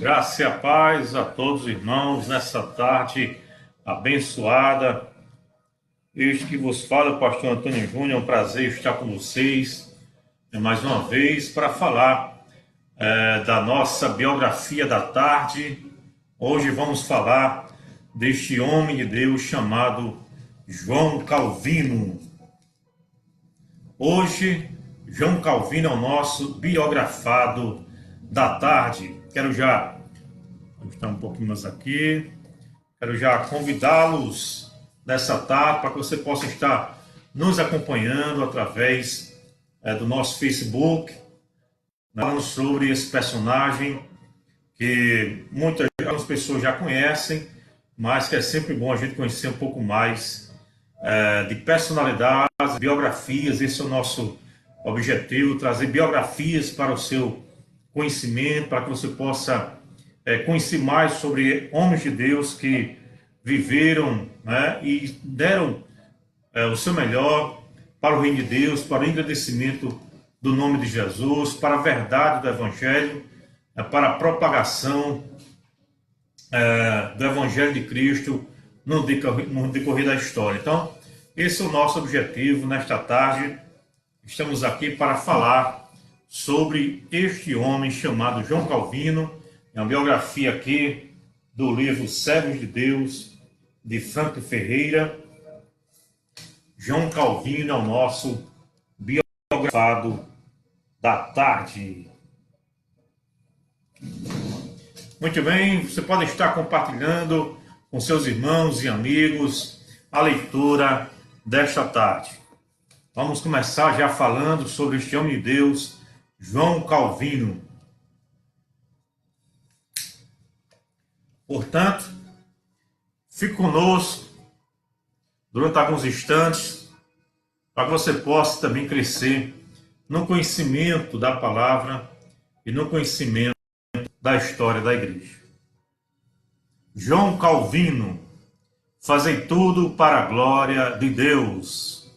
Graça e a paz a todos os irmãos nessa tarde abençoada. Este que vos fala, o pastor Antônio Júnior, é um prazer estar com vocês mais uma vez para falar da nossa biografia da tarde. Hoje vamos falar deste homem de Deus chamado João Calvino. Hoje, João Calvino é o nosso biografado da tarde. Quero já ajustar um pouquinho mais aqui. Quero já convidá-los nessa tarde para que você possa estar nos acompanhando através do nosso Facebook, falando sobre esse personagem que muitas pessoas já conhecem, mas que é sempre bom a gente conhecer um pouco mais de personalidades, biografias. Esse é o nosso objetivo, trazer biografias para o seu conhecimento, para que você possa conhecer mais sobre homens de Deus que viveram, né, e deram o seu melhor para o reino de Deus, para o engrandecimento do nome de Jesus, para a verdade do Evangelho, para a propagação do Evangelho de Cristo no decorrer da história. Então, esse é o nosso objetivo nesta tarde. Estamos aqui para falar sobre este homem chamado João Calvino. É uma biografia aqui do livro Servos de Deus, de Franklin Ferreira. João Calvino é o nosso biografado da tarde. Muito bem, você pode estar compartilhando com seus irmãos e amigos a leitura desta tarde. Vamos começar já falando sobre este homem de Deus, João Calvino. Portanto, fique conosco durante alguns instantes para que você possa também crescer no conhecimento da palavra e no conhecimento da história da igreja. João Calvino, fazei tudo para a glória de Deus.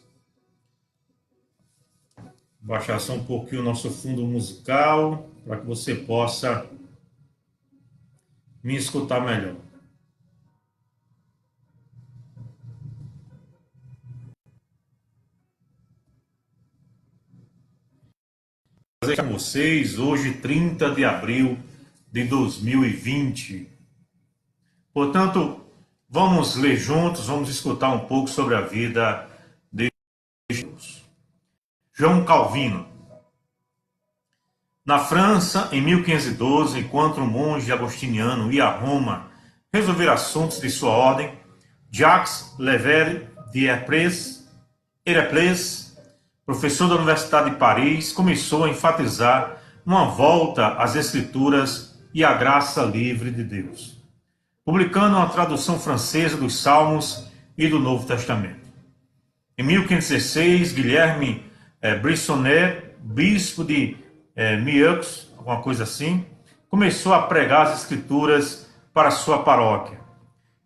Vou baixar só um pouquinho o nosso fundo musical para que você possa me escutar melhor. Vou com vocês hoje, 30 de abril de 2020. Portanto, vamos ler juntos, vamos escutar um pouco sobre a vida de Jesus. João Calvino. Na França, em 1512, enquanto um monge agostiniano ia a Roma resolver assuntos de sua ordem, Jacques Lever de Héreples, professor da Universidade de Paris, começou a enfatizar uma volta às Escrituras e à graça livre de Deus, publicando uma tradução francesa dos Salmos e do Novo Testamento. Em 1516, Guilherme Brissonnet, bispo de Meaux, alguma coisa assim, começou a pregar as Escrituras para sua paróquia.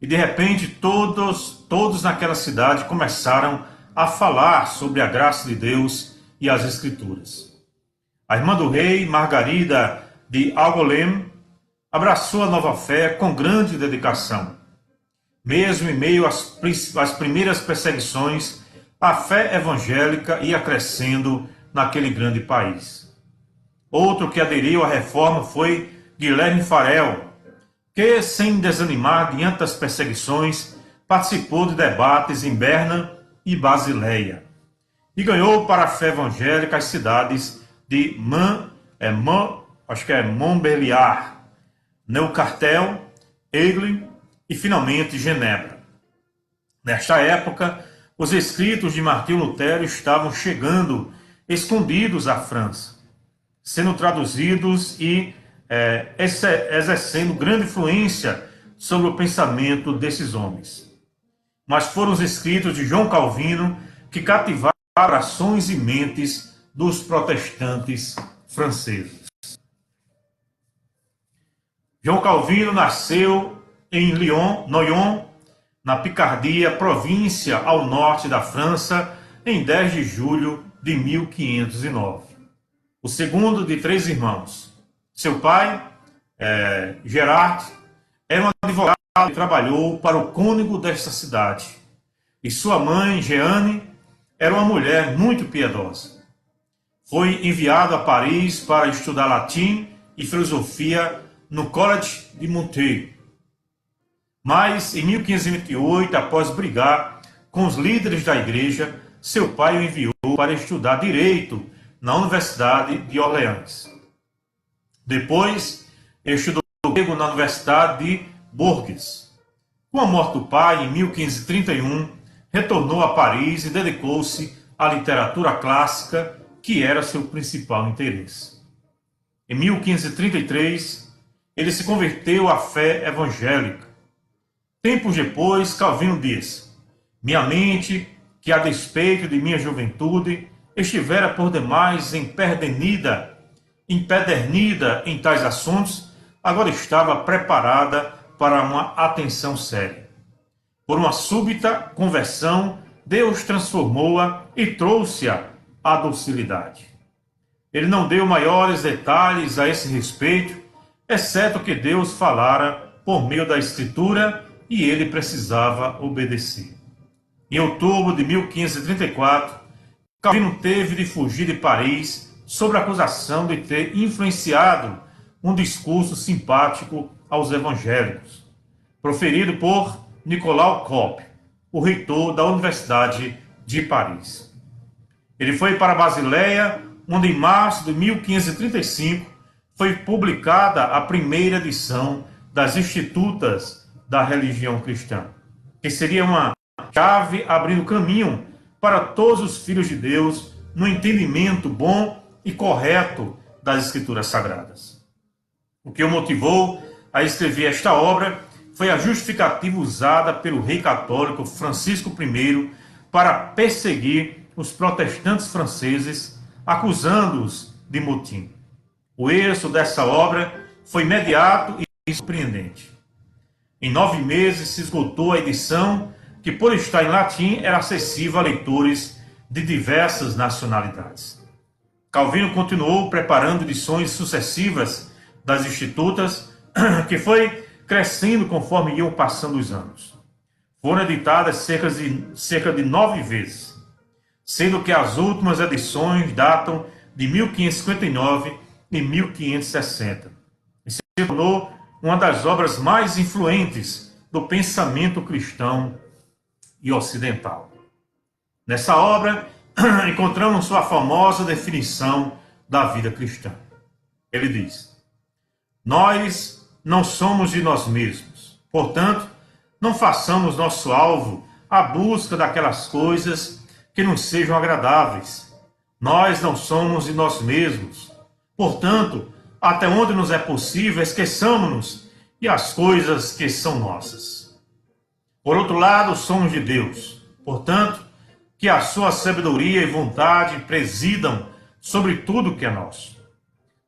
E de repente todos naquela cidade começaram a falar sobre a graça de Deus e as Escrituras. A irmã do rei, Margarida de Angoulême, abraçou a nova fé com grande dedicação. Mesmo em meio às primeiras perseguições, a fé evangélica ia crescendo naquele grande país. Outro que aderiu à reforma foi Guilherme Farel, que, sem desanimar diante das perseguições, participou de debates em Berna e Basileia, e ganhou para a fé evangélica as cidades de Montbéliard, Neuchâtel, Aigle e, finalmente, Genebra. Nesta época, os escritos de Martinho Lutero estavam chegando escondidos à França, sendo traduzidos e exercendo grande influência sobre o pensamento desses homens. Mas foram os escritos de João Calvino que cativaram corações e mentes dos protestantes franceses. João Calvino nasceu em Noyon, na Picardia, província ao norte da França, em 10 de julho de 1509. O segundo de 3 irmãos. Seu pai Gerard era um advogado que trabalhou para o cônego desta cidade. E sua mãe, Jeanne, era uma mulher muito piedosa. Foi enviado a Paris para estudar latim e filosofia no Collège de Montaigne. Mas, em 1528, após brigar com os líderes da igreja, seu pai o enviou para estudar direito na Universidade de Orleans. Depois, ele estudou grego na Universidade de Bourges. Com a morte do pai, em 1531, retornou a Paris e dedicou-se à literatura clássica, que era seu principal interesse. Em 1533, ele se converteu à fé evangélica. Tempos depois, Calvino diz: minha mente, que a despeito de minha juventude, estivera por demais empedernida em tais assuntos, agora estava preparada para uma atenção séria. Por uma súbita conversão, Deus transformou-a e trouxe-a à docilidade. Ele não deu maiores detalhes a esse respeito, exceto que Deus falara por meio da Escritura e ele precisava obedecer. Em outubro de 1534, Calvino teve de fugir de Paris sob a acusação de ter influenciado um discurso simpático aos evangélicos, proferido por Nicolau Cop, o reitor da Universidade de Paris. Ele foi para Basileia, onde em março de 1535 foi publicada a primeira edição das Institutas da religião cristã, que seria uma chave abrindo caminho para todos os filhos de Deus no entendimento bom e correto das Escrituras Sagradas. O que o motivou a escrever esta obra foi a justificativa usada pelo rei católico Francisco I para perseguir os protestantes franceses, acusando-os de motim. O êxito dessa obra foi imediato e surpreendente. Em 9 meses se esgotou a edição, que por estar em latim era acessível a leitores de diversas nacionalidades. Calvino continuou preparando edições sucessivas das Institutas, que foi crescendo conforme iam passando os anos. Foram editadas cerca de 9 vezes, sendo que as últimas edições datam de 1559 e 1560. E se tornou uma das obras mais influentes do pensamento cristão e ocidental. Nessa obra, encontramos sua famosa definição da vida cristã. Ele diz: nós não somos de nós mesmos, portanto, não façamos nosso alvo a busca daquelas coisas que nos sejam agradáveis. Nós não somos de nós mesmos, portanto, até onde nos é possível, esqueçamos-nos e as coisas que são nossas. Por outro lado, somos de Deus, portanto, que a sua sabedoria e vontade presidam sobre tudo que é nosso.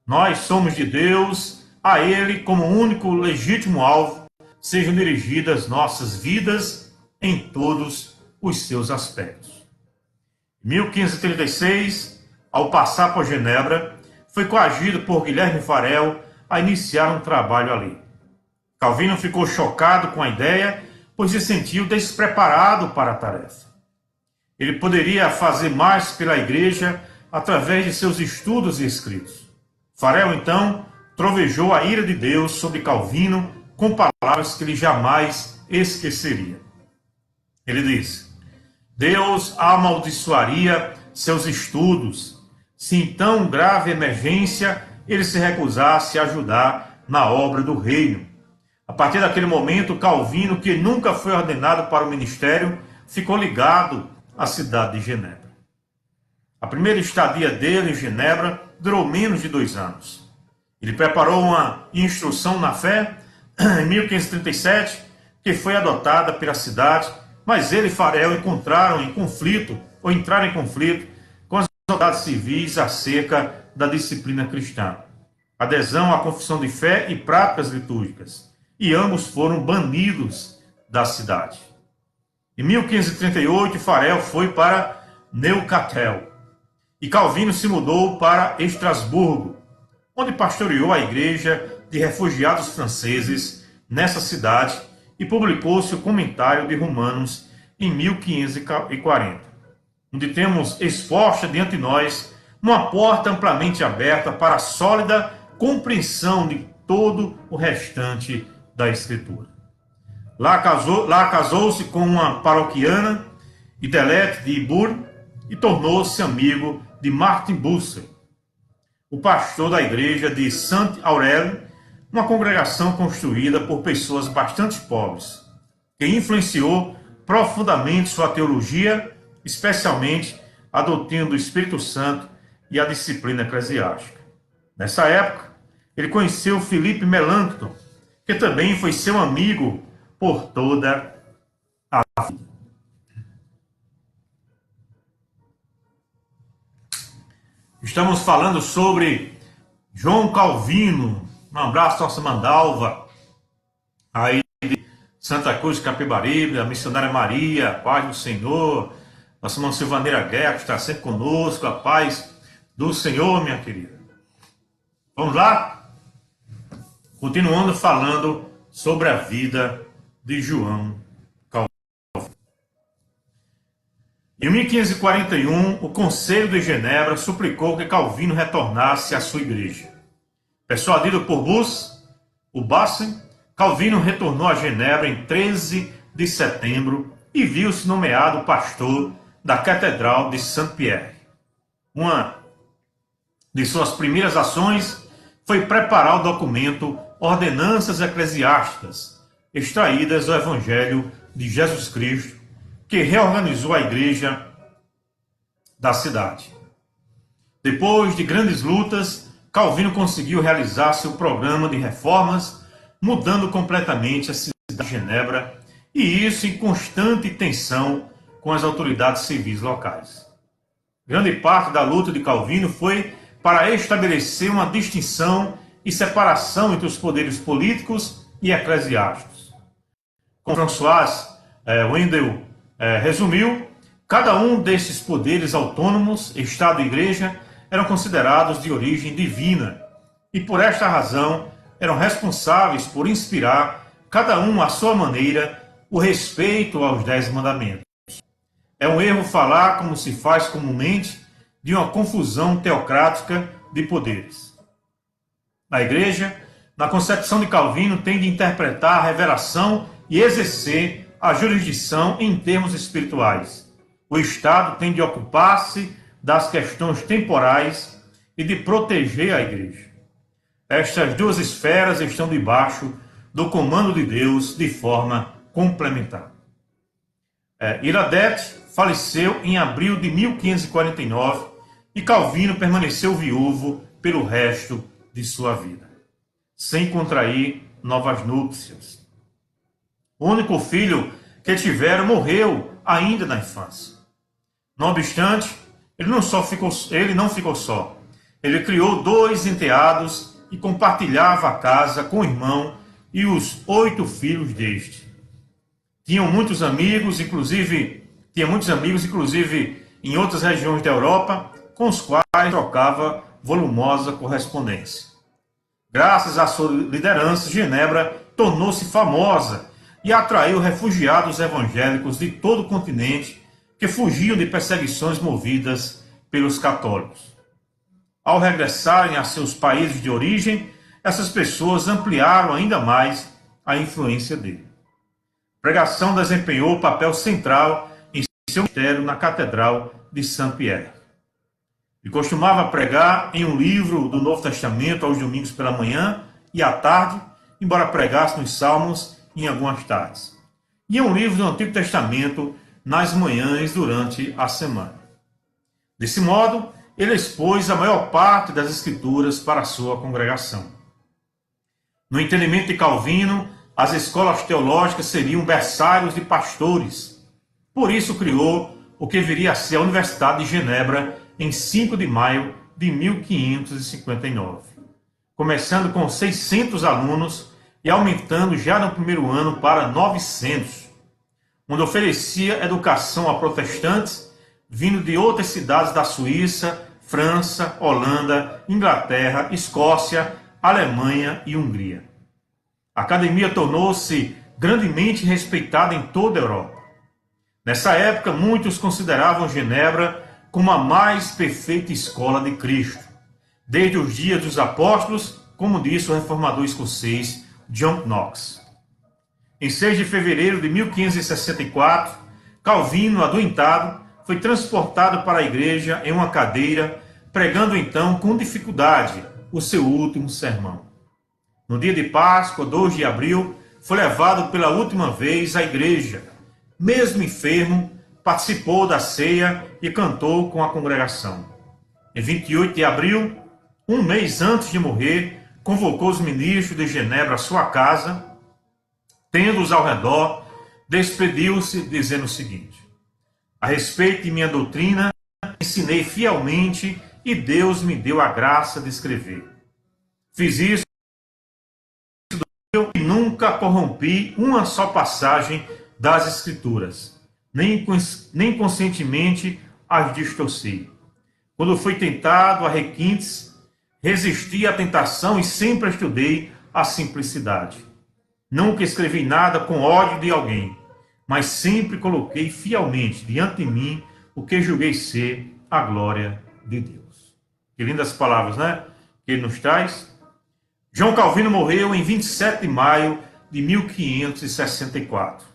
Nós somos de Deus, a Ele, como único legítimo alvo, sejam dirigidas nossas vidas em todos os seus aspectos. Em 1536, ao passar por Genebra, foi coagido por Guilherme Farel a iniciar um trabalho ali. Calvino ficou chocado com a ideia, pois se sentiu despreparado para a tarefa. Ele poderia fazer mais pela igreja através de seus estudos e escritos. Farel, então, trovejou a ira de Deus sobre Calvino com palavras que ele jamais esqueceria. Ele disse: Deus amaldiçoaria seus estudos se em tão grave emergência ele se recusasse a ajudar na obra do reino. A partir daquele momento, Calvino, que nunca foi ordenado para o ministério, ficou ligado à cidade de Genebra. A primeira estadia dele em Genebra durou menos de 2 anos. Ele preparou uma instrução na fé em 1537, que foi adotada pela cidade, mas ele e Farel entraram em conflito com as autoridades civis acerca da disciplina cristã, adesão à confissão de fé e práticas litúrgicas, e ambos foram banidos da cidade. Em 1538, Farel foi para Neuchâtel e Calvino se mudou para Estrasburgo, onde pastoreou a igreja de refugiados franceses nessa cidade e publicou-se o comentário de Romanos em 1540, onde temos exposta diante de nós uma porta amplamente aberta para a sólida compreensão de todo o restante da Escritura. Lá casou-se com uma paroquiana, Idelette de Ibourg, e tornou-se amigo de Martin Bucer, o pastor da igreja de Saint-Aurèle, uma congregação construída por pessoas bastante pobres, que influenciou profundamente sua teologia, especialmente a doutrina do Espírito Santo e a disciplina eclesiástica. Nessa época, ele conheceu Philippe Melanchthon, que também foi seu amigo por toda a vida. Estamos falando sobre João Calvino. Um abraço à nossa Mandalva, aí de Santa Cruz de Capibaribe, a missionária Maria, a paz do Senhor, nossa irmã Silvaneira Guerra, que está sempre conosco, a paz do Senhor, minha querida. Vamos lá? Continuando falando sobre a vida de João Calvino. Em 1541, o Conselho de Genebra suplicou que Calvino retornasse à sua igreja. Persuadido por o Bassin, Calvino retornou a Genebra em 13 de setembro e viu-se nomeado pastor da Catedral de Saint-Pierre. Uma de suas primeiras ações foi preparar o documento Ordenanças Eclesiásticas, extraídas do Evangelho de Jesus Cristo, que reorganizou a igreja da cidade. Depois de grandes lutas, Calvino conseguiu realizar seu programa de reformas, mudando completamente a cidade de Genebra, e isso em constante tensão com as autoridades civis locais. Grande parte da luta de Calvino foi para estabelecer uma distinção e separação entre os poderes políticos e eclesiásticos. Como François Wendel resumiu, cada um desses poderes autônomos, Estado e Igreja, eram considerados de origem divina e, por esta razão, eram responsáveis por inspirar, cada um à sua maneira, o respeito aos 10 mandamentos. É um erro falar, como se faz comumente, de uma confusão teocrática de poderes. A Igreja, na concepção de Calvino, tem de interpretar a revelação e exercer a jurisdição em termos espirituais. O Estado tem de ocupar-se das questões temporais e de proteger a Igreja. Estas duas esferas estão debaixo do comando de Deus de forma complementar. Iradete faleceu em abril de 1549 e Calvino permaneceu viúvo pelo resto de sua vida, sem contrair novas núpcias. O único filho que tiveram morreu ainda na infância. Não obstante, ele não ficou só. Ele criou 2 enteados e compartilhava a casa com o irmão e os 8 filhos deste. Tinha muitos amigos, inclusive em outras regiões da Europa, com os quais trocava volumosa correspondência. Graças à sua liderança, Genebra tornou-se famosa e atraiu refugiados evangélicos de todo o continente que fugiam de perseguições movidas pelos católicos. Ao regressarem a seus países de origem, essas pessoas ampliaram ainda mais a influência dele. A pregação desempenhou papel central em seu ministério na Catedral de Saint-Pierre. Ele costumava pregar em um livro do Novo Testamento aos domingos pela manhã e à tarde, embora pregasse nos Salmos em algumas tardes. E em um livro do Antigo Testamento nas manhãs durante a semana. Desse modo, ele expôs a maior parte das Escrituras para a sua congregação. No entendimento de Calvino, as escolas teológicas seriam berçários de pastores. Por isso criou o que viria a ser a Universidade de Genebra em 5 de maio de 1559, começando com 600 alunos e aumentando já no primeiro ano para 900, onde oferecia educação a protestantes vindo de outras cidades da Suíça, França, Holanda, Inglaterra, Escócia, Alemanha e Hungria. A academia tornou-se grandemente respeitada em toda a Europa. Nessa época, muitos consideravam Genebra como a mais perfeita escola de Cristo, desde os dias dos apóstolos, como disse o reformador escocês John Knox. Em 6 de fevereiro de 1564, Calvino, adoentado, foi transportado para a igreja em uma cadeira, pregando então com dificuldade o seu último sermão. No dia de Páscoa, 2 de abril, foi levado pela última vez à igreja. Mesmo enfermo, participou da ceia e cantou com a congregação. Em 28 de abril, um mês antes de morrer, convocou os ministros de Genebra à sua casa, tendo-os ao redor, despediu-se dizendo o seguinte: a respeito de minha doutrina, ensinei fielmente e Deus me deu a graça de escrever. Fiz isso e nunca corrompi uma só passagem das Escrituras, nem conscientemente as distorci. Quando fui tentado a requintes, resisti à tentação e sempre estudei a simplicidade. Nunca escrevi nada com ódio de alguém, mas sempre coloquei fielmente diante de mim o que julguei ser a glória de Deus. Que lindas palavras, né? Que ele nos traz. João Calvino morreu em 27 de maio de 1564.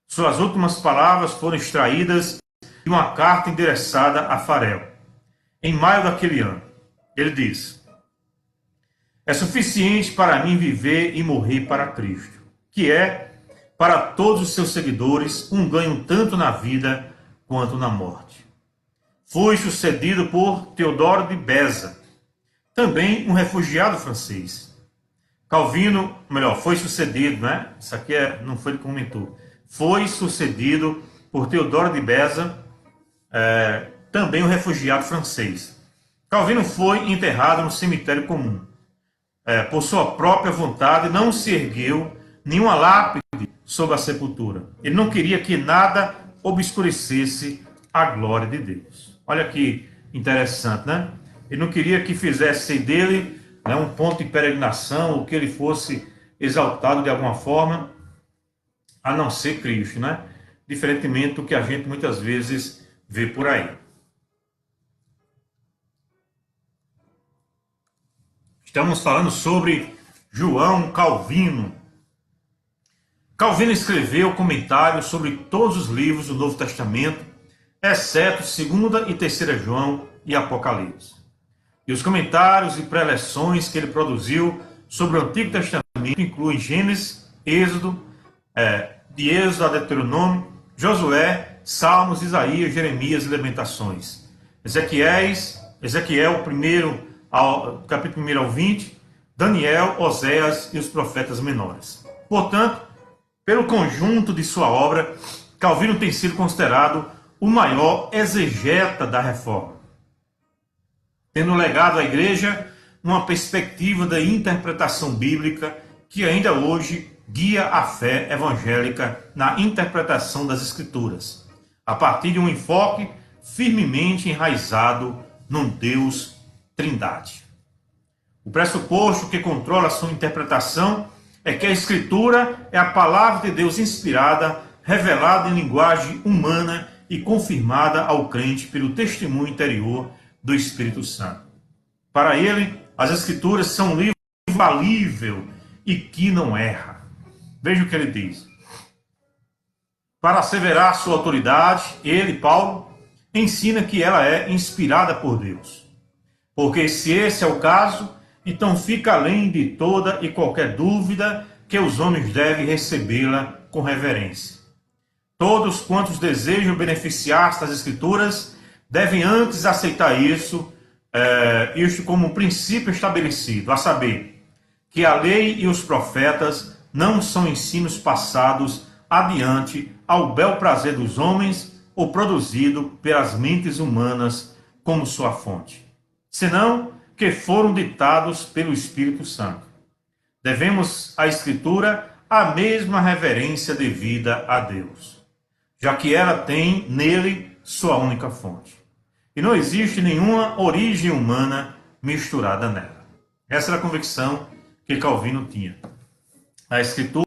Suas últimas palavras foram extraídas de uma carta endereçada a Farel, em maio daquele ano. Ele diz: é suficiente para mim viver e morrer para Cristo, que é, para todos os seus seguidores, um ganho tanto na vida quanto na morte. Fui sucedido por Teodoro de Beza, também um refugiado francês. Calvino, foi sucedido, né? Isso aqui não foi ele que comentou. Foi sucedido por Teodoro de Beza, também um refugiado francês. Calvino foi enterrado no cemitério comum. Por sua própria vontade, não se ergueu nenhuma lápide sobre a sepultura. Ele não queria que nada obscurecesse a glória de Deus. Olha que interessante, né? Ele não queria que fizesse dele um ponto de peregrinação, ou que ele fosse exaltado de alguma forma, a não ser Cristo, né? Diferentemente do que a gente muitas vezes vê por aí. Estamos falando sobre João Calvino. Calvino escreveu comentários sobre todos os livros do Novo Testamento, exceto 2ª e 3ª João e Apocalipse. E os comentários e preleções que ele produziu sobre o Antigo Testamento incluem Gênesis, Êxodo, de Êxodo a Deuteronômio, Josué, Salmos, Isaías, Jeremias e Lamentações. Ezequiel, capítulo 1 ao 20, Daniel, Oséias e os profetas menores. Portanto, pelo conjunto de sua obra, Calvino tem sido considerado o maior exegeta da Reforma, tendo legado à Igreja uma perspectiva da interpretação bíblica que ainda hoje guia a fé evangélica na interpretação das Escrituras, a partir de um enfoque firmemente enraizado num Deus Trindade. O pressuposto que controla sua interpretação é que a Escritura é a palavra de Deus inspirada, revelada em linguagem humana e confirmada ao crente pelo testemunho interior do Espírito Santo. Para ele, as Escrituras são um livro infalível e que não erra. Veja o que ele diz. Para asseverar sua autoridade, ele, Paulo, ensina que ela é inspirada por Deus. Porque se esse é o caso, então fica além de toda e qualquer dúvida que os homens devem recebê-la com reverência. Todos quantos desejam beneficiar-se das Escrituras devem antes aceitar isto como um princípio estabelecido, a saber, que a lei e os profetas não são ensinos passados adiante ao bel prazer dos homens ou produzido pelas mentes humanas como sua fonte, senão que foram ditados pelo Espírito Santo. Devemos à Escritura a mesma reverência devida a Deus, já que ela tem nele sua única fonte. E não existe nenhuma origem humana misturada nela. Essa era a convicção que Calvino tinha. A Escritura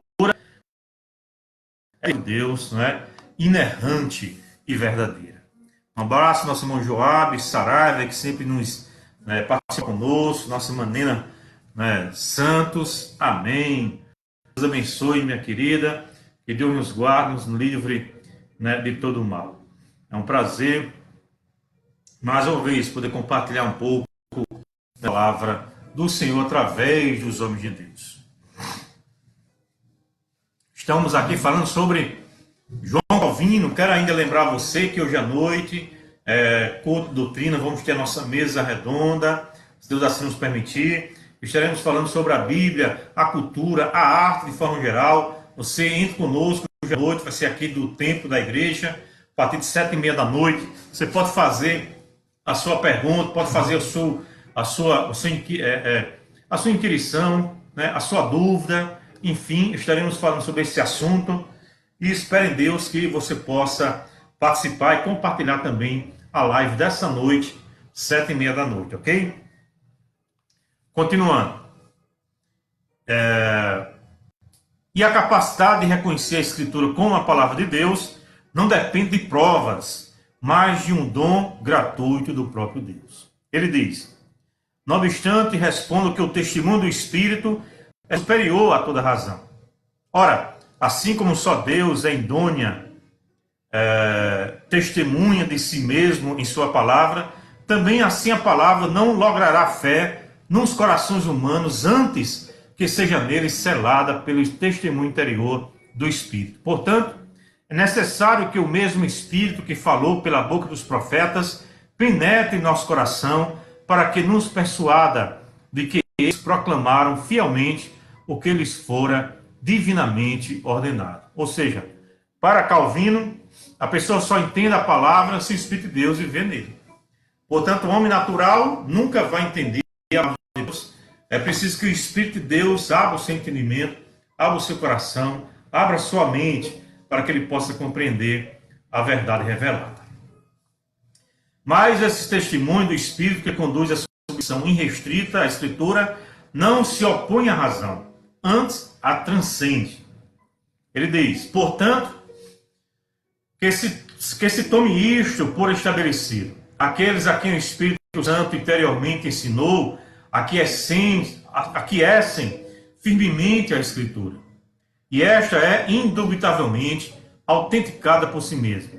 é de Deus, não é? Inerrante e verdadeira. Um abraço, nosso irmão Joab, Saraiva, que sempre nos participa conosco, nossa maneira Santos. Amém. Deus abençoe, minha querida. Que Deus nos guarde, nos livre de todo o mal. É um prazer, mais uma vez, poder compartilhar um pouco da palavra do Senhor através dos homens de Deus. Estamos aqui falando sobre João Calvino. Quero ainda lembrar você que hoje à noite, culto doutrina, vamos ter a nossa mesa redonda, se Deus assim nos permitir. Estaremos falando sobre a Bíblia, a cultura, a arte de forma geral. Você entre conosco hoje à noite, vai ser aqui do templo da igreja, a partir de 7h30 da noite. Você pode fazer a sua pergunta, pode fazer a sua inquirição, a sua dúvida. Enfim, estaremos falando sobre esse assunto e espero em Deus que você possa participar e compartilhar também a live dessa noite, 7h30 da noite, ok? Continuando. E a capacidade de reconhecer a Escritura como a palavra de Deus não depende de provas, mas de um dom gratuito do próprio Deus. Ele diz: não obstante, respondo que o testemunho do Espírito é superior a toda razão. Ora, assim como só Deus é idônea, testemunha de si mesmo em sua palavra, também assim a palavra não logrará fé nos corações humanos antes que seja neles selada pelo testemunho interior do Espírito. Portanto, é necessário que o mesmo Espírito que falou pela boca dos profetas penetre em nosso coração para que nos persuada de que eles proclamaram fielmente o que lhes fora divinamente ordenado. Ou seja, para Calvino, a pessoa só entende a palavra se o Espírito de Deus viver nele. Portanto, o homem natural nunca vai entender a palavra de Deus. É preciso que o Espírito de Deus abra o seu entendimento, abra o seu coração, abra a sua mente, para que ele possa compreender a verdade revelada. Mas esse testemunho do Espírito que conduz a submissão irrestrita à Escritura não se opõe à razão, antes a transcende. Ele diz: portanto, que se tome isto por estabelecido. Aqueles a quem o Espírito Santo interiormente ensinou, aquecem firmemente a Escritura. E esta é indubitavelmente autenticada por si mesma.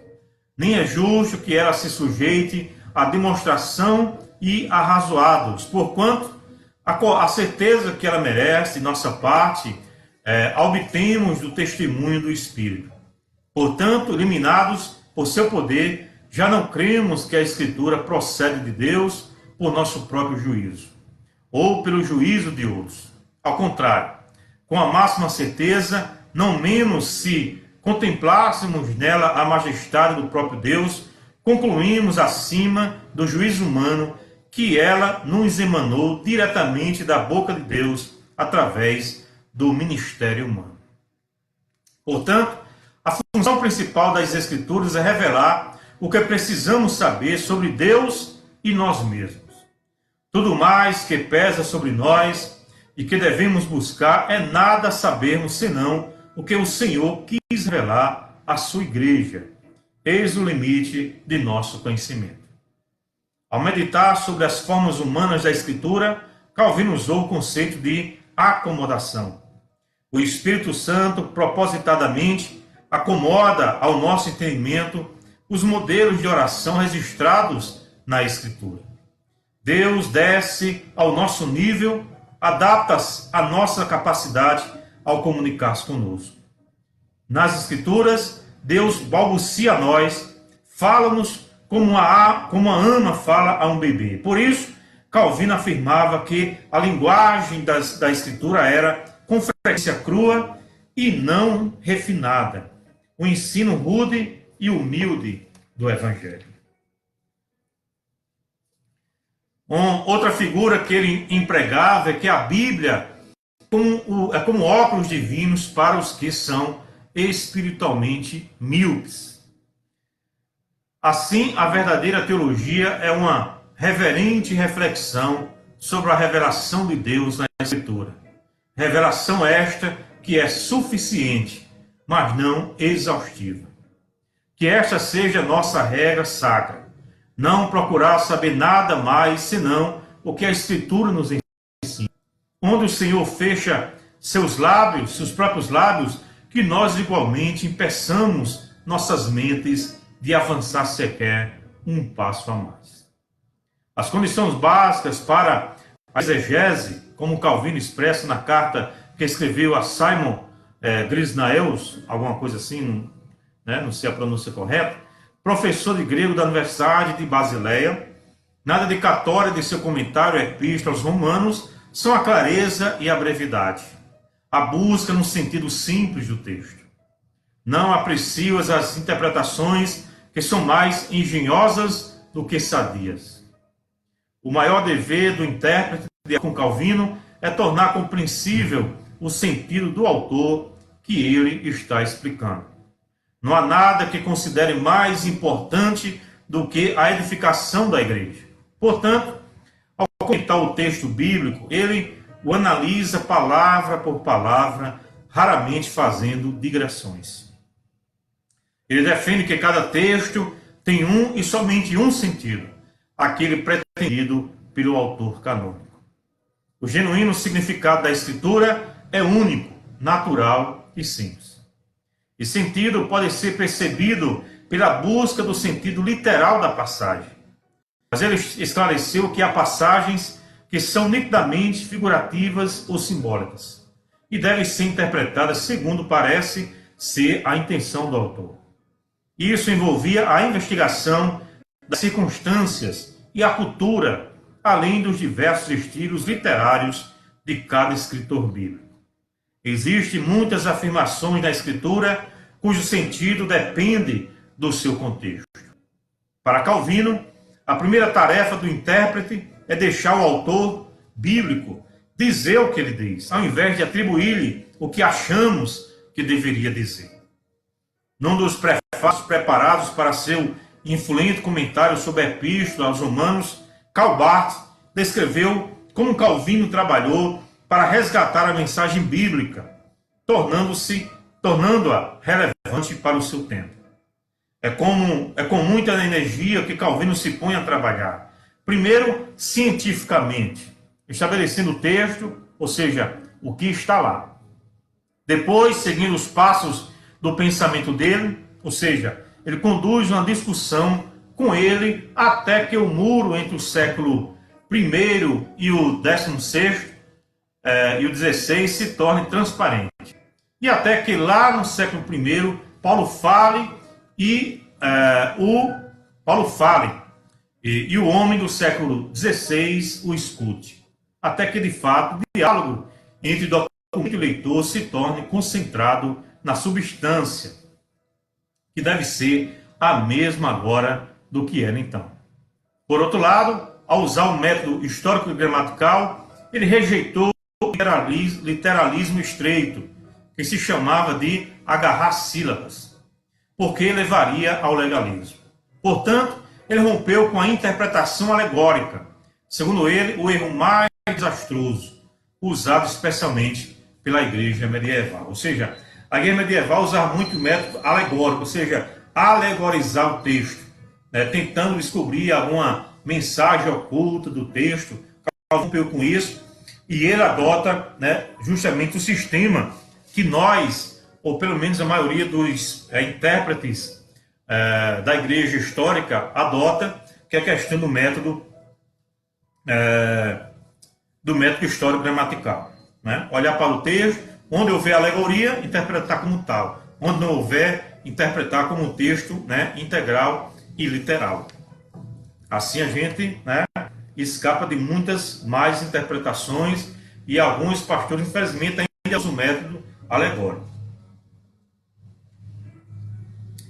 Nem é justo que ela se sujeite à demonstração e a razoados, porquanto a certeza que ela merece, de nossa parte, a obtemos do testemunho do Espírito. Portanto, eliminados por seu poder, já não cremos que a Escritura procede de Deus por nosso próprio juízo, ou pelo juízo de outros. Ao contrário, com a máxima certeza, não menos se contemplássemos nela a majestade do próprio Deus, concluímos acima do juízo humano que ela nos emanou diretamente da boca de Deus através do ministério humano. Portanto, a função principal das Escrituras é revelar o que precisamos saber sobre Deus e nós mesmos. Tudo mais que pesa sobre nós e que devemos buscar é nada sabermos senão o que o Senhor quis revelar à sua igreja. Eis o limite de nosso conhecimento. Ao meditar sobre as formas humanas da Escritura, Calvino usou o conceito de acomodação. O Espírito Santo, propositadamente, acomoda ao nosso entendimento os modelos de oração registrados na Escritura. Deus desce ao nosso nível, adapta-se à nossa capacidade ao comunicar-se conosco. Nas Escrituras, Deus balbucia a nós, fala-nos como a ama fala a um bebê. Por isso, Calvino afirmava que a linguagem da Escritura era, com frequência, crua e não refinada. O ensino rude e humilde do Evangelho. Outra figura que ele empregava é que a Bíblia é como óculos divinos para os que são espiritualmente míopes. Assim, a verdadeira teologia é uma reverente reflexão sobre a revelação de Deus na Escritura. Revelação esta que é suficiente, mas não exaustiva. Que esta seja nossa regra sacra. Não procurar saber nada mais senão o que a Escritura nos ensina. Onde o Senhor fecha seus lábios, seus próprios lábios, que nós igualmente impeçamos nossas mentes de avançar sequer um passo a mais. As condições básicas para a exegese, como Calvino expressa na carta que escreveu a Simon Grisnaeus, alguma coisa assim, não sei a pronúncia correta, professor de grego da Universidade de Basileia, na dedicatória de seu comentário à Epístola aos Romanos, são a clareza e a brevidade, a busca no sentido simples do texto. Não aprecio as interpretações que são mais engenhosas do que sadias. O maior dever do intérprete, com Calvino, é tornar compreensível o sentido do autor que ele está explicando. Não há nada que considere mais importante do que a edificação da igreja. Portanto, ao comentar o texto bíblico, ele o analisa palavra por palavra, raramente fazendo digressões. Ele defende que cada texto tem um e somente um sentido, aquele pretendido pelo autor canônico. O genuíno significado da Escritura é único, natural e simples. E sentido pode ser percebido pela busca do sentido literal da passagem. Mas ele esclareceu que há passagens que são nitidamente figurativas ou simbólicas e devem ser interpretadas segundo parece ser a intenção do autor. Isso envolvia a investigação das circunstâncias e a cultura, além dos diversos estilos literários de cada escritor bíblico. Existem muitas afirmações na Escritura cujo sentido depende do seu contexto. Para Calvino, a primeira tarefa do intérprete é deixar o autor bíblico dizer o que ele diz, ao invés de atribuir-lhe o que achamos que deveria dizer. Num dos prefácios preparados para seu influente comentário sobre a Epístola aos Romanos, Karl Barth descreveu como Calvino trabalhou para resgatar a mensagem bíblica, tornando-a relevante para o seu tempo. É com muita energia que Calvino se põe a trabalhar. Primeiro, cientificamente, estabelecendo o texto, ou seja, o que está lá. Depois, seguindo os passos do pensamento dele, ou seja, ele conduz uma discussão com ele até que o muro entre o século I e o XVI e o XVI se torne transparente. E até que lá no século I, Paulo fale e o homem do século XVI o escute. Até que, de fato, o diálogo entre documento e leitor se torne concentrado na substância, que deve ser a mesma agora do que era então. Por outro lado, ao usar o método histórico-gramatical, ele rejeitou o literalismo estreito, que se chamava de agarrar sílabas, porque levaria ao legalismo. Portanto, ele rompeu com a interpretação alegórica, segundo ele, o erro mais desastroso, usado especialmente pela igreja medieval. Ou seja, a igreja medieval usava muito o método alegórico, ou seja, alegorizar o texto, tentando descobrir alguma mensagem oculta do texto. Calvino rompeu com isso e ele adota justamente o sistema que nós, ou pelo menos a maioria dos intérpretes da igreja histórica adota, que é a questão do método histórico gramatical. Olhar para o texto, onde houver alegoria, interpretar como tal. Onde não houver, interpretar como um texto integral e literal. Assim a gente escapa de muitas mais interpretações e alguns pastores, infelizmente, ainda usam o método alegórico.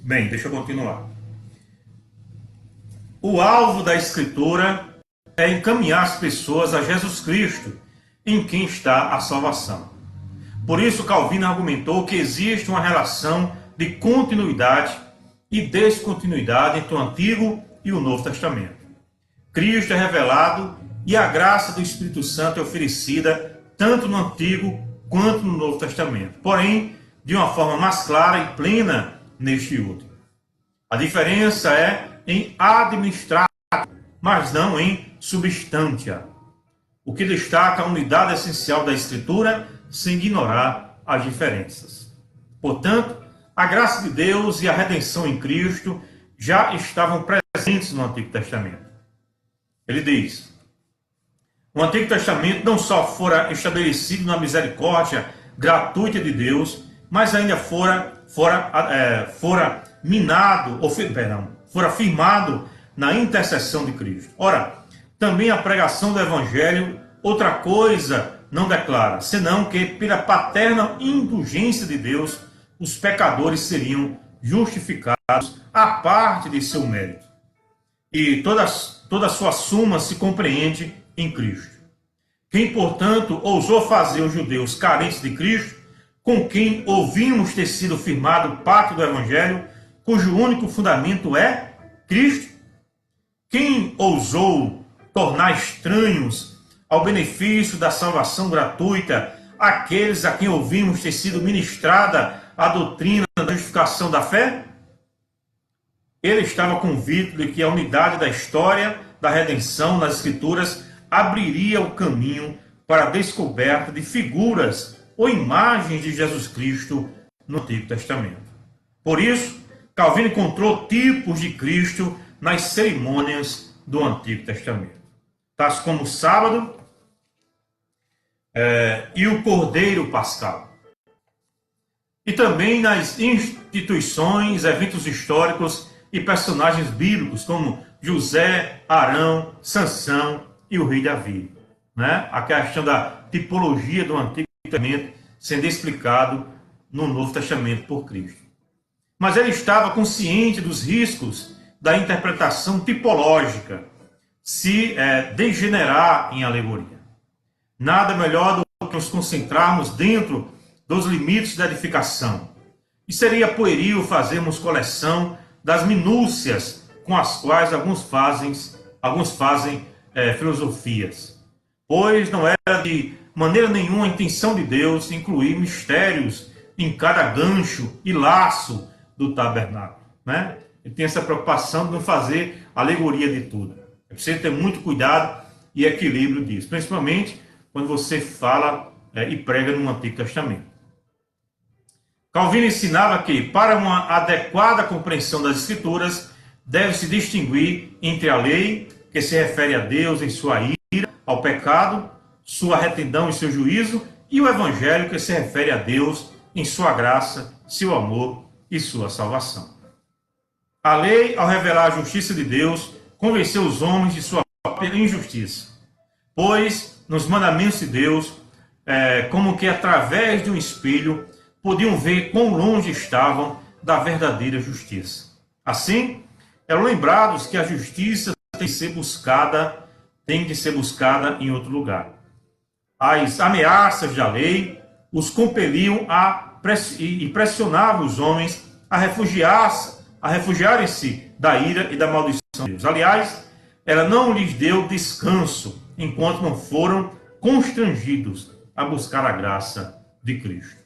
Bem, deixa eu continuar. O alvo da Escritura é encaminhar as pessoas a Jesus Cristo, em quem está a salvação. Por isso, Calvino argumentou que existe uma relação de continuidade e descontinuidade entre o Antigo e o Novo Testamento. Cristo é revelado e a graça do Espírito Santo é oferecida tanto no Antigo quanto no Novo Testamento, porém de uma forma mais clara e plena neste último. A diferença é em administrar, mas não em substância, o que destaca a unidade essencial da Escritura sem ignorar as diferenças. Portanto, a graça de Deus e a redenção em Cristo já estavam presentes no Antigo Testamento. Ele diz: o Antigo Testamento não só fora estabelecido na misericórdia gratuita de Deus, mas ainda fora firmado na intercessão de Cristo. Ora, também a pregação do Evangelho outra coisa não declara, senão que pela paterna indulgência de Deus, os pecadores seriam justificados à parte de seu mérito. E toda a sua suma se compreende em Cristo. Quem, portanto, ousou fazer os judeus carentes de Cristo, com quem ouvimos ter sido firmado o pacto do Evangelho, cujo único fundamento é Cristo? Quem ousou tornar estranhos ao benefício da salvação gratuita aqueles a quem ouvimos ter sido ministrada a doutrina da justificação da fé? Ele estava convicto de que a unidade da história da redenção nas Escrituras abriria o caminho para a descoberta de figuras ou imagens de Jesus Cristo no Antigo Testamento. Por isso, Calvino encontrou tipos de Cristo nas cerimônias do Antigo Testamento, tais como o sábado e o Cordeiro Pascal. E também nas instituições, eventos históricos e personagens bíblicos como José, Arão, Sansão e o rei Davi. Né? A questão da tipologia do Antigo Testamento sendo explicado no Novo Testamento por Cristo. Mas ele estava consciente dos riscos da interpretação tipológica se degenerar em alegoria. Nada melhor do que nos concentrarmos dentro dos limites da edificação. E seria pueril fazermos coleção das minúcias com as quais alguns fazem filosofias. Pois não era de maneira nenhuma a intenção de Deus incluir mistérios em cada gancho e laço do tabernáculo. Né? Ele tem essa preocupação de não fazer alegoria de tudo. É preciso ter muito cuidado e equilíbrio disso, principalmente quando você fala e prega no Antigo Testamento. Calvino ensinava que, para uma adequada compreensão das Escrituras, deve-se distinguir entre a lei, que se refere a Deus em sua ira, ao pecado, sua retidão e seu juízo, e o Evangelho, que se refere a Deus em sua graça, seu amor e sua salvação. A lei, ao revelar a justiça de Deus, convenceu os homens de sua própria injustiça, pois nos mandamentos de Deus, como que através de um espelho, podiam ver quão longe estavam da verdadeira justiça. Assim, eram lembrados que a justiça tem de ser buscada em outro lugar. As ameaças da lei os compeliam e pressionavam os homens a refugiarem-se da ira e da maldição de Deus. Aliás, ela não lhes deu descanso enquanto não foram constrangidos a buscar a graça de Cristo.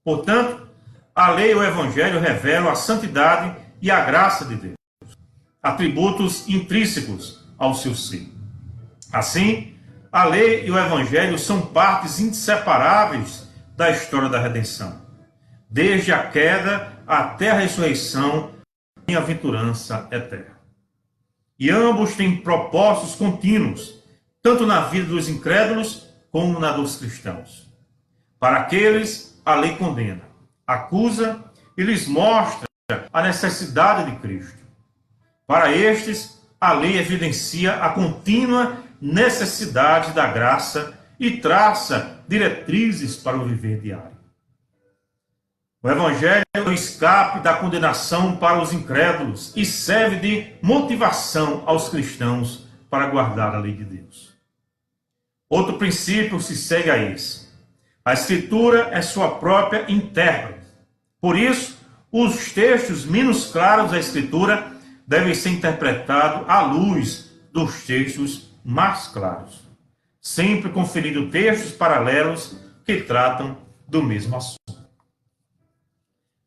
Portanto, a lei e o Evangelho revelam a santidade e a graça de Deus, atributos intrínsecos ao seu ser. Assim, a lei e o Evangelho são partes inseparáveis da história da redenção, desde a queda até a ressurreição e bem-aventurança eterna. E ambos têm propósitos contínuos, tanto na vida dos incrédulos como na dos cristãos. Para aqueles, a lei condena, acusa e lhes mostra a necessidade de Cristo. Para estes, a lei evidencia a contínua necessidade da graça e traça diretrizes para o viver diário. O Evangelho é o escape da condenação para os incrédulos e serve de motivação aos cristãos para guardar a lei de Deus. Outro princípio se segue a esse. A Escritura é sua própria intérprete. Por isso, os textos menos claros da Escritura devem ser interpretados à luz dos textos mais claros, sempre conferindo textos paralelos que tratam do mesmo assunto.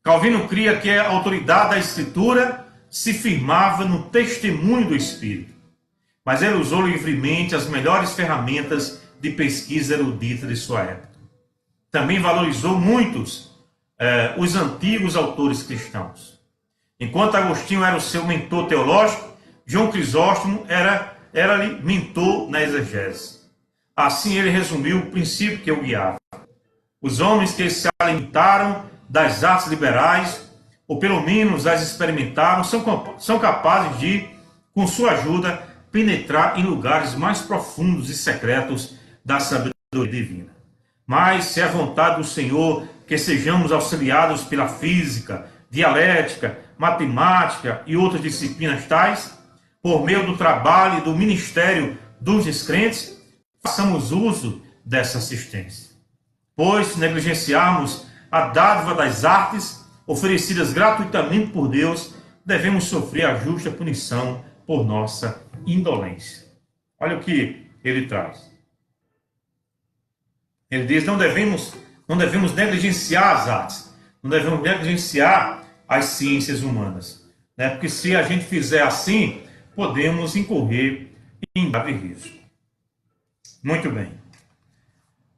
Calvino cria que a autoridade da Escritura se firmava no testemunho do Espírito, mas ele usou livremente as melhores ferramentas de pesquisa erudita de sua época. Também valorizou os antigos autores cristãos. Enquanto Agostinho era o seu mentor teológico, João Crisóstomo era-lhe mentor na exegese. Assim ele resumiu o princípio que o guiava. Os homens que se alimentaram das artes liberais, ou pelo menos as experimentaram, são capazes de, com sua ajuda, penetrar em lugares mais profundos e secretos da sabedoria divina. Mas se é vontade do Senhor que sejamos auxiliados pela física, dialética, matemática e outras disciplinas tais, por meio do trabalho e do ministério dos descrentes, façamos uso dessa assistência. Pois, se negligenciarmos a dádiva das artes, oferecidas gratuitamente por Deus, devemos sofrer a justa punição por nossa indolência. Olha o que ele traz. Ele diz, não devemos negligenciar as artes, não devemos negligenciar as ciências humanas, né? Porque se a gente fizer assim, podemos incorrer em grave risco. Muito bem.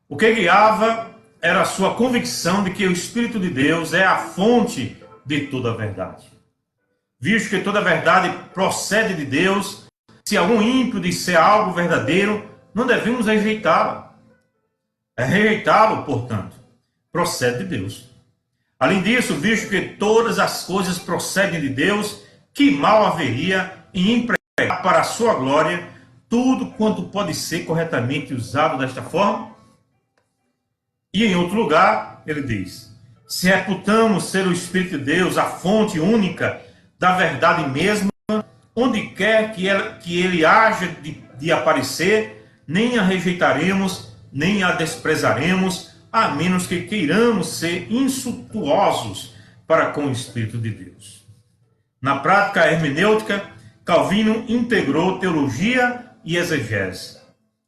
O que guiava era a sua convicção de que o Espírito de Deus é a fonte de toda a verdade. Visto que toda a verdade procede de Deus, se algum ímpio disser algo verdadeiro, não devemos rejeitá-lo. Rejeitá-lo, portanto, procede de Deus. Além disso, visto que todas as coisas procedem de Deus, que mal haveria em empregar para a sua glória tudo quanto pode ser corretamente usado desta forma? E em outro lugar, ele diz, se reputamos ser o Espírito de Deus a fonte única da verdade mesma, onde quer que ele haja de aparecer, nem a rejeitaremos, nem a desprezaremos, a menos que queiramos ser insultuosos para com o Espírito de Deus. Na prática hermenêutica, Calvino integrou teologia e exegese,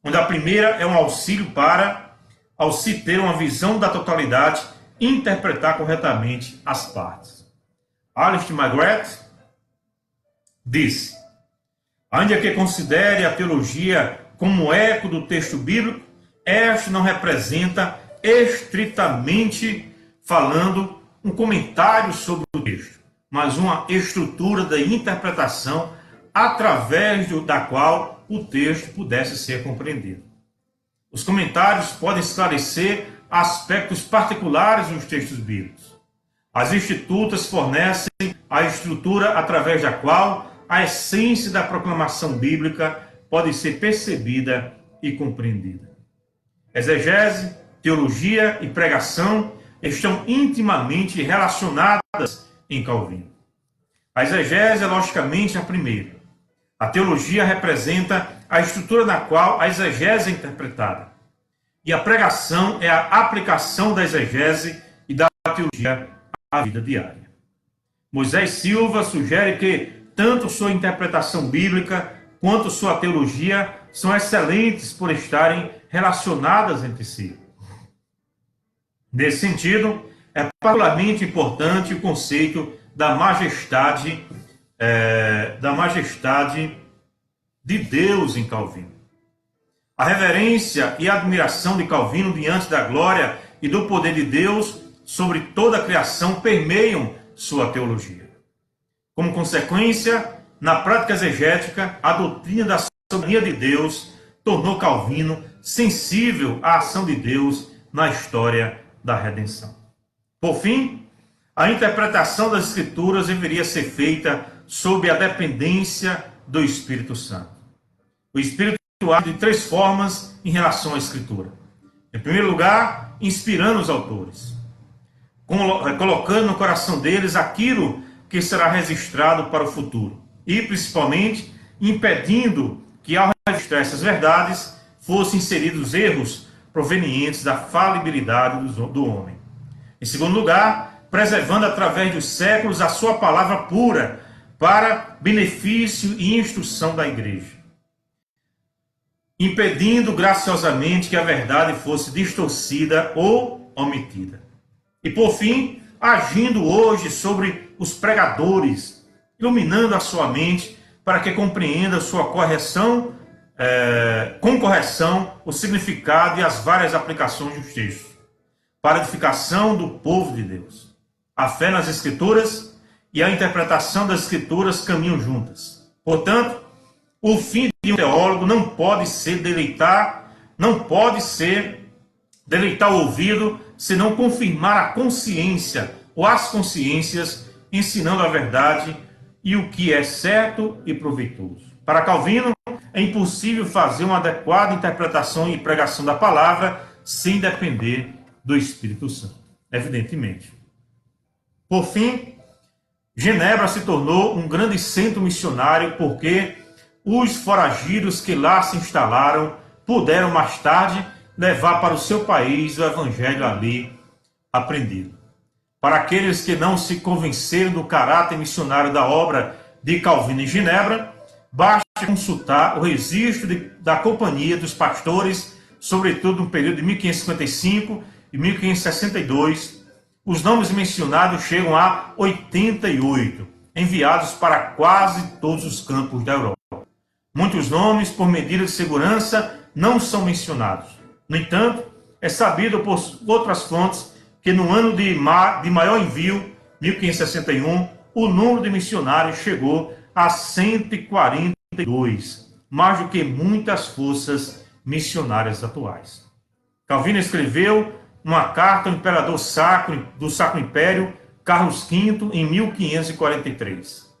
onde a primeira é um auxílio para, ao se ter uma visão da totalidade, interpretar corretamente as partes. Alistair McGrath disse, ainda que considere a teologia como eco do texto bíblico, esta não representa, estritamente falando, um comentário sobre o texto, mas uma estrutura de interpretação através da qual o texto pudesse ser compreendido. Os comentários podem esclarecer aspectos particulares dos textos bíblicos. As institutas fornecem a estrutura através da qual a essência da proclamação bíblica pode ser percebida e compreendida. Exegese, teologia e pregação estão intimamente relacionadas em Calvino. A exegese é logicamente a primeira. A teologia representa a estrutura na qual a exegese é interpretada. E a pregação é a aplicação da exegese e da teologia à vida diária. Moisés Silva sugere que tanto sua interpretação bíblica quanto sua teologia são excelentes por estarem relacionadas entre si. Nesse sentido, é particularmente importante o conceito da majestade de Deus em Calvino. A reverência e a admiração de Calvino diante da glória e do poder de Deus sobre toda a criação permeiam sua teologia. Como consequência, na prática exegética, a doutrina da soberania de Deus tornou Calvino sensível à ação de Deus na história da redenção. Por fim, a interpretação das Escrituras deveria ser feita sob a dependência do Espírito Santo. O Espírito age de três formas em relação à Escritura. Em primeiro lugar, inspirando os autores, colocando no coração deles aquilo que será registrado para o futuro e, principalmente, impedindo que, ao registrar essas verdades, fossem inseridos erros provenientes da falibilidade do homem. Em segundo lugar, preservando através dos séculos a sua palavra pura para benefício e instrução da igreja. impedindo graciosamente que a verdade fosse distorcida ou omitida. E por fim, agindo hoje sobre os pregadores, iluminando a sua mente para que compreenda sua correção, com correção, o significado e as várias aplicações dos textos, para a edificação do povo de Deus. A fé nas Escrituras e a interpretação das Escrituras caminham juntas. Portanto, o fim de um teólogo não pode ser deleitar o ouvido, senão confirmar a consciência ou as consciências, ensinando a verdade e o que é certo e proveitoso. Para Calvino, é impossível fazer uma adequada interpretação e pregação da palavra sem depender do Espírito Santo, evidentemente. Por fim, Genebra se tornou um grande centro missionário porque os foragidos que lá se instalaram puderam mais tarde levar para o seu país o evangelho ali aprendido. Para aqueles que não se convenceram do caráter missionário da obra de Calvino em Genebra, basta consultar o registro da Companhia dos Pastores, sobretudo no período de 1555 e 1562. Os nomes mencionados chegam a 88, enviados para quase todos os campos da Europa. Muitos nomes, por medida de segurança, não são mencionados. No entanto, é sabido por outras fontes que no ano de maior envio, 1561, o número de missionários chegou a 142, mais do que muitas forças missionárias atuais. Calvino escreveu uma carta ao imperador do Sacro Império, Carlos V, em 1543.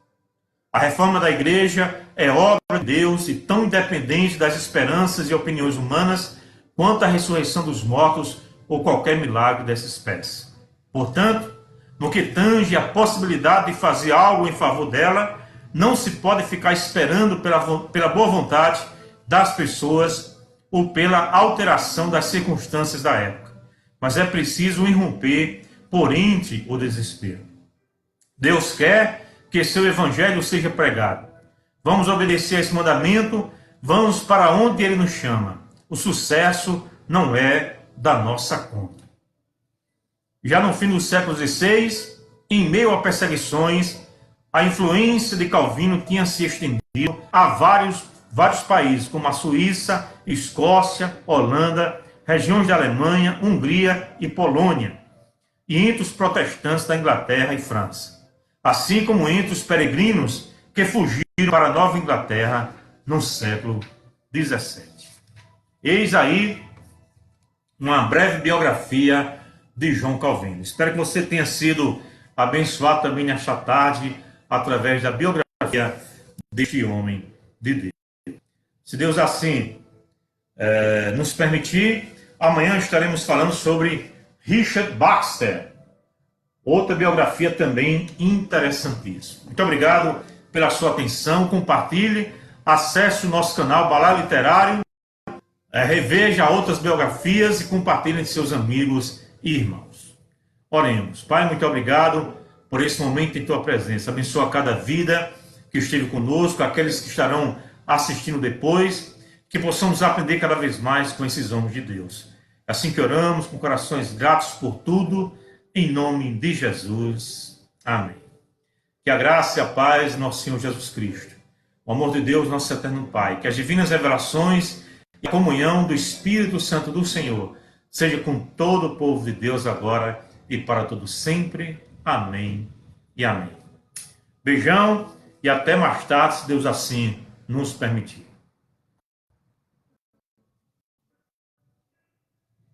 A reforma da igreja é obra de Deus e tão independente das esperanças e opiniões humanas quanto a ressurreição dos mortos ou qualquer milagre dessa espécie. Portanto, no que tange a possibilidade de fazer algo em favor dela, não se pode ficar esperando pela boa vontade das pessoas ou pela alteração das circunstâncias da época, mas é preciso irromper por ente o desespero. Deus quer que seu evangelho seja pregado. Vamos obedecer a esse mandamento, vamos para onde ele nos chama. O sucesso não é da nossa conta. Já no fim do século XVI, em meio a perseguições, a influência de Calvino tinha se estendido a vários países, como a Suíça, Escócia, Holanda, regiões da Alemanha, Hungria e Polônia, e entre os protestantes da Inglaterra e França, assim como entre os peregrinos que fugiram para a Nova Inglaterra no século XVII. Eis aí uma breve biografia de João Calvino. Espero que você tenha sido abençoado também nesta tarde através da biografia deste homem de Deus. Se Deus assim nos permitir, amanhã estaremos falando sobre Richard Baxter, outra biografia também interessantíssima. Muito obrigado pela sua atenção, compartilhe, acesse o nosso canal Balaio Literário, reveja outras biografias e compartilhe com seus amigos e irmãos. Oremos. Pai, muito obrigado por esse momento em tua presença. Abençoa cada vida que esteve conosco, aqueles que estarão assistindo depois, que possamos aprender cada vez mais com esses homens de Deus. Assim que oramos, com corações gratos por tudo, em nome de Jesus. Amém. Que a graça e a paz do nosso Senhor Jesus Cristo, o amor de Deus, nosso eterno Pai, que as divinas revelações e a comunhão do Espírito Santo do Senhor seja com todo o povo de Deus agora e para todo sempre. Amém e amém. Beijão e até mais tarde, se Deus assim nos permitir.